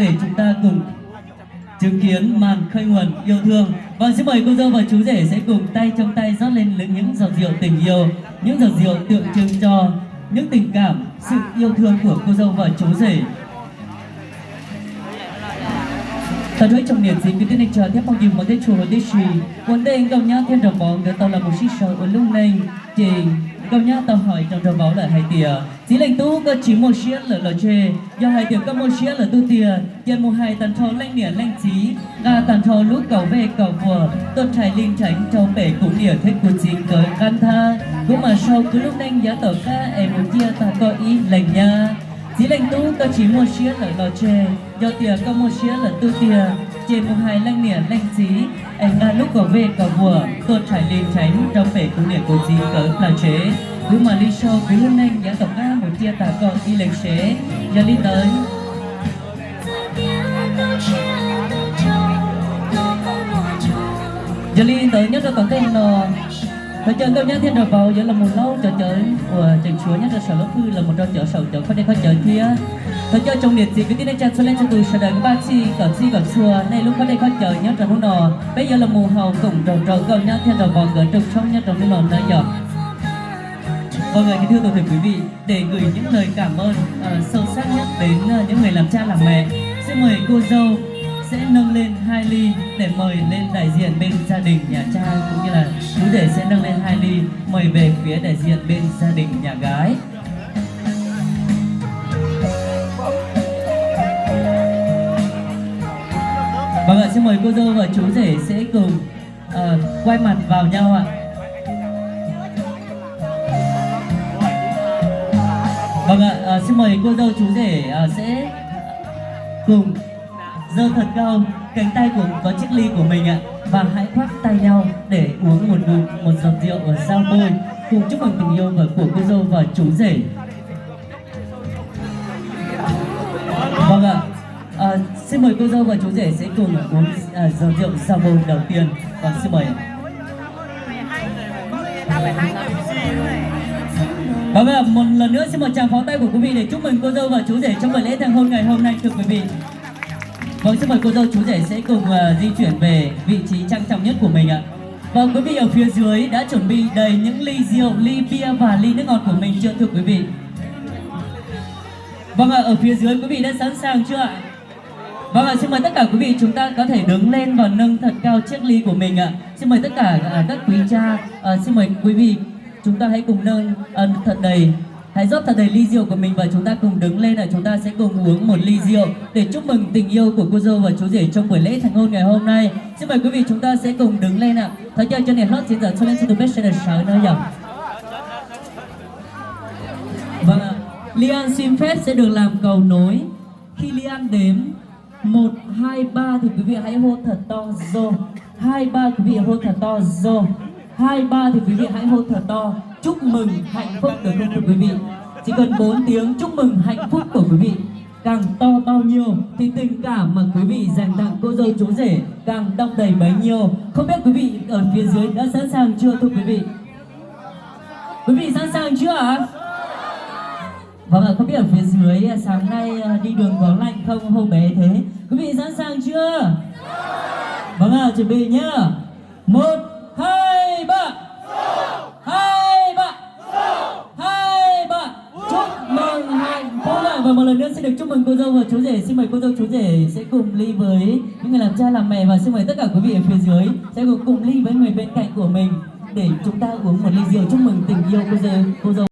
để chúng ta cùng chứng kiến màn khơi nguồn yêu thương. Và xin mời cô dâu và chú rể sẽ cùng tay trong tay rót lên những giọt rượu tình yêu, những giọt rượu tượng trưng cho những tình cảm, sự yêu thương của cô dâu và chú rể. Thật hỡi trong niềm dịp cái tên chờ theo phong dừng một tên chùa một tên trì một tên công nhá thiên đồng bóng cái tàu là một chiếc sầu ở lúc này thì công nhá tàu hỏi trong đồng bóng là hai tìa chỉ lệnh tú có chỉ một chiếc là chê do hai tìa có một chiếc là tu tìa tiền một hai tàn thâu lanh nỉa lanh chí ga tàn thâu lúc cầu về cầu vừa tôn trai linh tránh châu bể cũng nỉa thích của chính cởi can tha cũng mà sau cứ lúc nhanh giá tàu ca em một chia ta có ý lệnh nha chỉ lệnh tú có chỉ một chiếc là chê do tìa có một chiếc là tu tìa trên một hai lanh nỉa lanh chí em ga lúc cầu về cầu vừa tôn trai linh tránh châu bể cũng nỉa của chính cởi là chế cứ mà đi show cứ lúc nhanh giá tàu ca một chia ta có ý lệnh chế giờ đi tới giờ đi tới nhất là có tên là thời chơi câu nhá thiên đầu vào giờ là một lâu chờ chơi của trường chúa nhất là sở lớp thư là một trò chở sầu chở có đây có chơi kia thời chơi trong điện gì cái tin cha cho lên cho tôi sẽ đợi các bác sĩ gặp xua này lúc có đây có chơi nhất là hôm nọ bây giờ là mùa hầu cùng trầu câu nhá thiên đầu vào gỡ trực trong nhất trong nọ nơi giờ vâng ạ, thưa toàn thể quý vị để gửi những lời cảm ơn sâu sắc nhất đến những người làm cha làm mẹ xin mời cô dâu sẽ nâng lên 2 ly để mời lên đại diện bên gia đình nhà trai cũng như là chú rể sẽ nâng lên 2 ly mời về phía đại diện bên gia đình nhà gái. Vâng ạ, xin mời cô dâu và chú rể sẽ cùng quay mặt vào nhau ạ. Vâng ạ, xin mời cô dâu chú rể sẽ cùng giơ thật cao cánh tay của có chiếc ly của mình ạ và hãy khoác tay nhau để uống một ngụm một giọt rượu ở giao bôi cùng chúc mừng tình yêu của cô dâu và chú rể. Vâng ạ, xin mời cô dâu và chú rể sẽ cùng uống giọt rượu giao bôi đầu tiên. Vâng, xin mời ạ. Vâng ạ, một lần nữa xin một tràng pháo tay của quý vị để chúc mừng cô dâu và chú rể trong buổi lễ thành hôn ngày hôm nay thưa quý vị. Vâng, xin mời cô dâu chú rể sẽ cùng di chuyển về vị trí trang trọng nhất của mình ạ. Vâng, quý vị ở phía dưới đã chuẩn bị đầy những ly rượu, ly bia và ly nước ngọt của mình chưa thưa quý vị? Vâng ạ, ở phía dưới quý vị đã sẵn sàng chưa ạ? Vâng ạ, xin mời tất cả quý vị chúng ta có thể đứng lên và nâng thật cao chiếc ly của mình ạ. Xin mời tất cả các quý cha, xin mời quý vị chúng ta hãy cùng nâng thật đầy. Hãy rót thật đầy ly rượu của mình và chúng ta cùng đứng lên, chúng ta sẽ cùng uống một ly rượu để chúc mừng tình yêu của cô dâu và chú rể trong buổi lễ thành hôn ngày hôm nay. Xin mời quý vị chúng ta sẽ cùng đứng lên ạ. Thấy chưa, cho nên hót xin giờ cho lên từ bếp sẽ được sáu nơi nhỉ. Vâng ạ, Lian xin phép sẽ được làm cầu nối. Khi Lian đếm 1, 2, 3 thì quý vị hãy hô thật to rô. 2, 3 quý vị hô thật to rô. 2, 3 thì quý vị hãy hô thật to chúc mừng hạnh phúc được không thưa quý vị? Chỉ cần 4 tiếng chúc mừng hạnh phúc của quý vị càng to bao nhiêu thì tình cảm mà quý vị dành tặng cô dâu chú rể càng đong đầy bấy nhiêu. Không biết quý vị ở phía dưới đã sẵn sàng chưa thưa quý vị? Quý vị sẵn sàng chưa ạ? Vâng ạ, không biết ở phía dưới sáng nay đi đường có lạnh không hôm bé thế? Quý vị sẵn sàng chưa? Vâng ạ, chuẩn bị nhá. 1, 2, 3. 2, 3. 2, 3. Chúc mừng hạnh phúc ạ. Và một lần nữa xin được chúc mừng cô dâu và chú rể. Xin mời cô dâu chú rể sẽ cùng ly với những người làm cha làm mẹ và xin mời tất cả quý vị ở phía dưới sẽ cùng ly với người bên cạnh của mình để chúng ta uống một ly rượu chúc mừng tình yêu cô dâu.